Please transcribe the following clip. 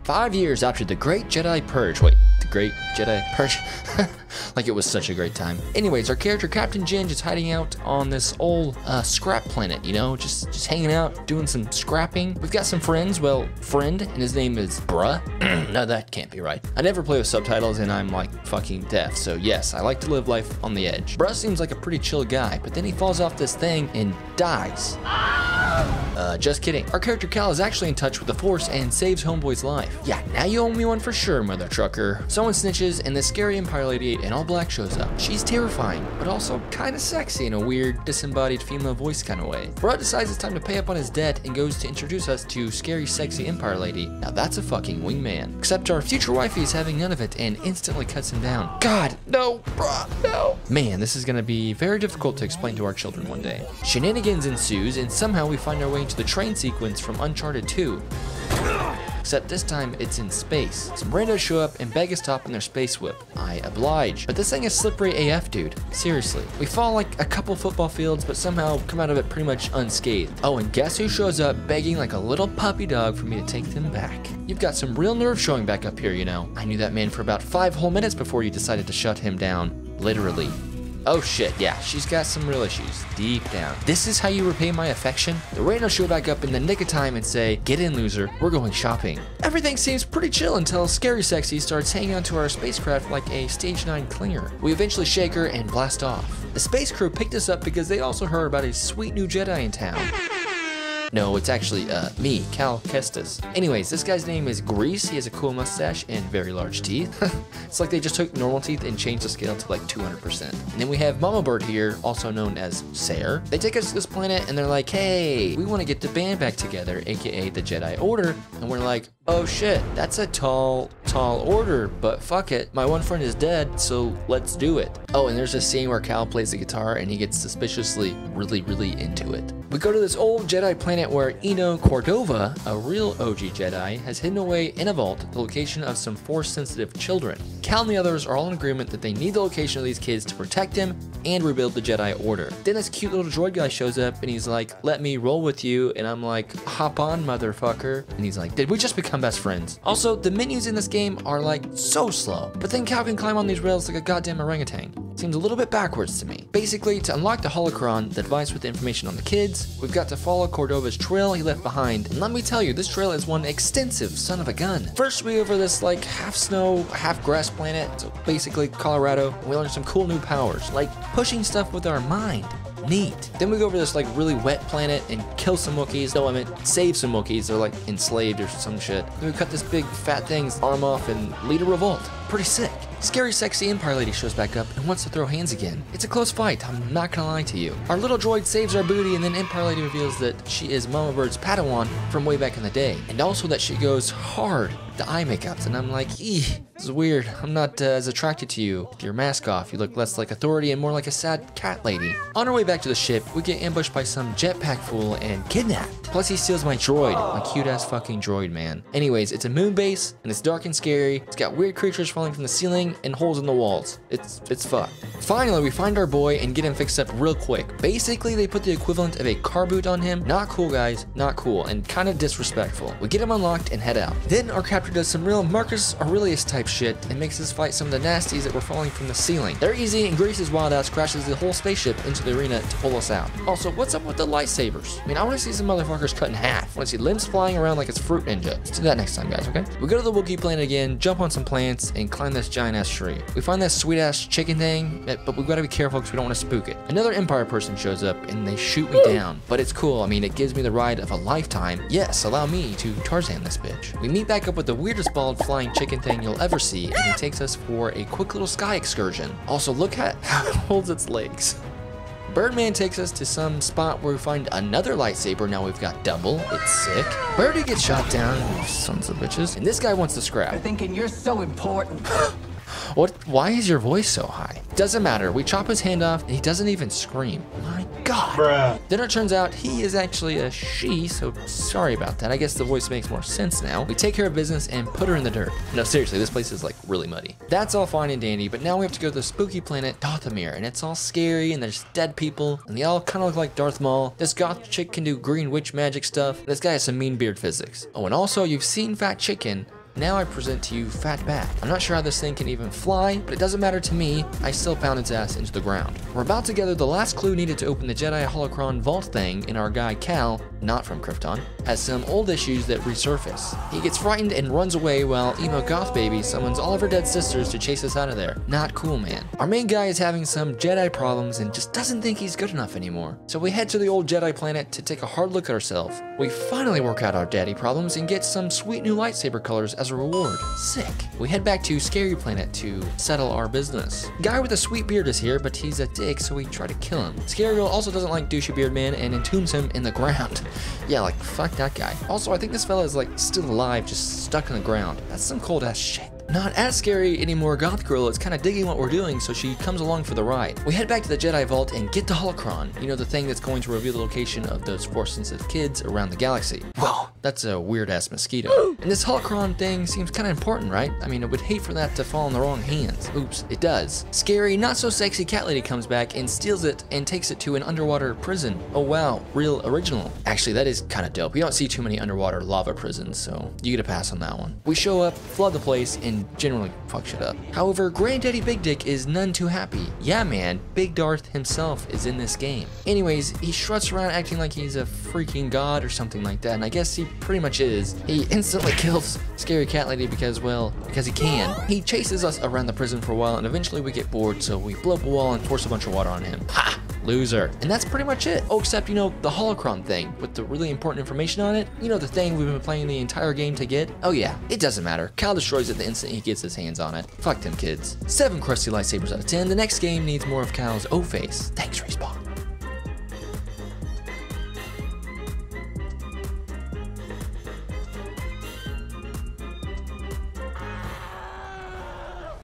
5 years after the Great Jedi Purge. Wait, the Great Jedi Purge? Like it was such a great time. Anyways, our character Captain Jin is hiding out on this old scrap planet, you know, just hanging out, doing some scrapping. We've got some friends, well, friend, and his name is Bruh. No, that can't be right. I never play with subtitles and I'm like fucking deaf, so yes, I like to live life on the edge. Bruh seems like a pretty chill guy, but then he falls off this thing and dies. Just kidding. Our character Cal is actually in touch with the Force and saves Homeboy's life. Yeah, now you owe me one for sure, mother trucker. Someone snitches and this scary Empire lady in all black shows up. She's terrifying, but also kind of sexy in a weird, disembodied female voice kind of way. Bruh decides it's time to pay up on his debt and goes to introduce us to scary, sexy Empire lady. Now that's a fucking wingman. Except our future wifey is having none of it and instantly cuts him down. God, no, bruh, no. Man, this is gonna be very difficult to explain to our children one day. Shenanigans ensues and somehow we find our way into the train sequence from Uncharted 2. Except this time it's in space. Some randos show up and beg us to hop in their space whip. I oblige. But this thing is slippery AF, dude. Seriously. We fall like a couple football fields, but somehow come out of it pretty much unscathed. Oh, and guess who shows up begging like a little puppy dog for me to take them back? You've got some real nerve showing back up here, you know. I knew that man for about 5 whole minutes before you decided to shut him down. Literally. Oh shit, yeah, she's got some real issues, deep down. This is how you repay my affection? The randos show back up in the nick of time and say, get in loser, we're going shopping. Everything seems pretty chill until Scary Sexy starts hanging onto our spacecraft like a Stage 9 clinger. We eventually shake her and blast off. The space crew picked us up because they also heard about a sweet new Jedi in town. No, it's actually, me, Cal Kestis. Anyways, this guy's name is Grease. He has a cool mustache and very large teeth. It's like they just took normal teeth and changed the scale to like 200%. And then we have Mama Bird here, also known as Sayer. They take us to this planet and they're like, hey, we want to get the band back together, aka the Jedi Order. And we're like, oh shit, that's a tall order, but fuck it. My one friend is dead, so let's do it. Oh, and there's a scene where Cal plays the guitar and he gets suspiciously really into it. We go to this old Jedi planet where Eno Cordova, a real OG Jedi, has hidden away in a vault the location of some Force-sensitive children. Cal and the others are all in agreement that they need the location of these kids to protect him and rebuild the Jedi Order. Then this cute little droid guy shows up and he's like, let me roll with you, and I'm like, hop on, motherfucker. And he's like, did we just become best friends? Also, the menus in this game are like so slow, but then Cal can climb on these rails like a goddamn orangutan. Seems a little bit backwards to me. Basically, to unlock the holocron, the device with the information on the kids, we've got to follow Cordova's trail he left behind, and let me tell you, this trail is one extensive son of a gun. First, we over this like half snow, half grass planet, so basically Colorado, and we learn some cool new powers, like pushing stuff with our mind. Neat. Then we go over this like really wet planet and kill some Wookiees. No, I meant save some Wookiees. They're like enslaved or some shit. Then we cut this big fat thing's arm off and lead a revolt. Pretty sick. Scary Sexy Empire Lady shows back up and wants to throw hands again. It's a close fight, I'm not gonna lie to you. Our little droid saves our booty and then Empire Lady reveals that she is Mama Bird's padawan from way back in the day. And also that she goes hard with the eye makeups, and I'm like, this is weird. I'm not as attracted to you. With your mask off, you look less like authority and more like a sad cat lady. On our way back to the ship, we get ambushed by some jetpack fool and kidnapped. Plus he steals my droid, my cute ass fucking droid, man. Anyways, it's a moon base and it's dark and scary. It's got weird creatures falling from the ceiling and holes in the walls. It's fucked. Finally, we find our boy and get him fixed up real quick. Basically, they put the equivalent of a car boot on him. Not cool, guys, not cool, and kind of disrespectful. We get him unlocked and head out. Then our captor does some real Marcus Aurelius type shit and makes us fight some of the nasties that were falling from the ceiling. They're easy and Grease's wild ass crashes the whole spaceship into the arena to pull us out. Also, what's up with the lightsabers? I mean, I want to see some motherfuckers cut in half. I want to see limbs flying around like it's Fruit Ninja. Let's do that next time, guys, okay? We go to the Wookiee planet again, jump on some plants, and climb this giant ass tree. We find that sweet ass chicken thing, but we've got to be careful because we don't want to spook it. Another Empire person shows up and they shoot me down, but it's cool. I mean, it gives me the ride of a lifetime. Yes, allow me to Tarzan this bitch. We meet back up with the weirdest bald flying chicken thing you'll ever see, and he takes us for a quick little sky excursion. Also, look at how it holds its legs. Birdman takes us to some spot where we find another lightsaber. Now we've got double. It's sick. Birdie gets shot down, you sons of bitches. And this guy wants to scrap. I'm thinking you're so important. What? Why is your voice so high? Doesn't matter. We chop his hand off and he doesn't even scream. My God. Bruh. Then it turns out he is actually a she, so sorry about that. I guess the voice makes more sense now. We take care of business and put her in the dirt. No, seriously, this place is like really muddy. That's all fine and dandy, but now we have to go to the spooky planet Dothamir, and it's all scary and there's dead people and they all kind of look like Darth Maul. This goth chick can do green witch magic stuff. This guy has some mean beard physics. Oh, and also you've seen Fat Chicken, Now I present to you Fat Bat. I'm not sure how this thing can even fly, but it doesn't matter to me. I still pound its ass into the ground. We're about to gather the last clue needed to open the Jedi Holocron vault thing, and our guy Cal, not from Krypton, has some old issues that resurface. He gets frightened and runs away while emo goth baby summons all of her dead sisters to chase us out of there. Not cool, man. Our main guy is having some Jedi problems and just doesn't think he's good enough anymore. So we head to the old Jedi planet to take a hard look at ourselves. We finally work out our daddy problems and get some sweet new lightsaber colors as a reward. Sick. We head back to Scary Planet to settle our business. Guy with a sweet beard is here, but he's a dick, so we try to kill him. Scndrl also doesn't like douchey beard man and entombs him in the ground. Yeah, like fuck that guy. Also, I think this fella is like still alive, just stuck in the ground. That's some cold ass shit. Not as scary anymore, Goth Girl is kind of digging what we're doing, so she comes along for the ride. We head back to the Jedi Vault and get the Holocron, you know, the thing that's going to reveal the location of those Force-sensitive kids around the galaxy. Whoa, that's a weird-ass mosquito. And this Holocron thing seems kind of important, right? I mean, I would hate for that to fall in the wrong hands. Oops, it does. Scary, not-so-sexy cat lady comes back and steals it and takes it to an underwater prison. Oh wow, real original. Actually, that is kind of dope. We don't see too many underwater lava prisons, so you get a pass on that one. We show up, flood the place, and generally fuck shit up. However, Granddaddy Big Dick is none too happy. Yeah man, Big Darth himself is in this game. Anyways, he struts around acting like he's a freaking god or something like that, and I guess he pretty much is. He instantly kills Scary Cat Lady because, well, because he can. He chases us around the prison for a while, and eventually we get bored, so we blow up a wall and force a bunch of water on him. Ha! Loser. And that's pretty much it. Oh, except, you know, the Holocron thing with the really important information on it. You know, the thing we've been playing the entire game to get? Oh yeah, it doesn't matter. Cal destroys it the instant he gets his hands on it. Fuck them kids. 7 crusty lightsabers out of 10. The next game needs more of Cal's O-face. Thanks, Respawn.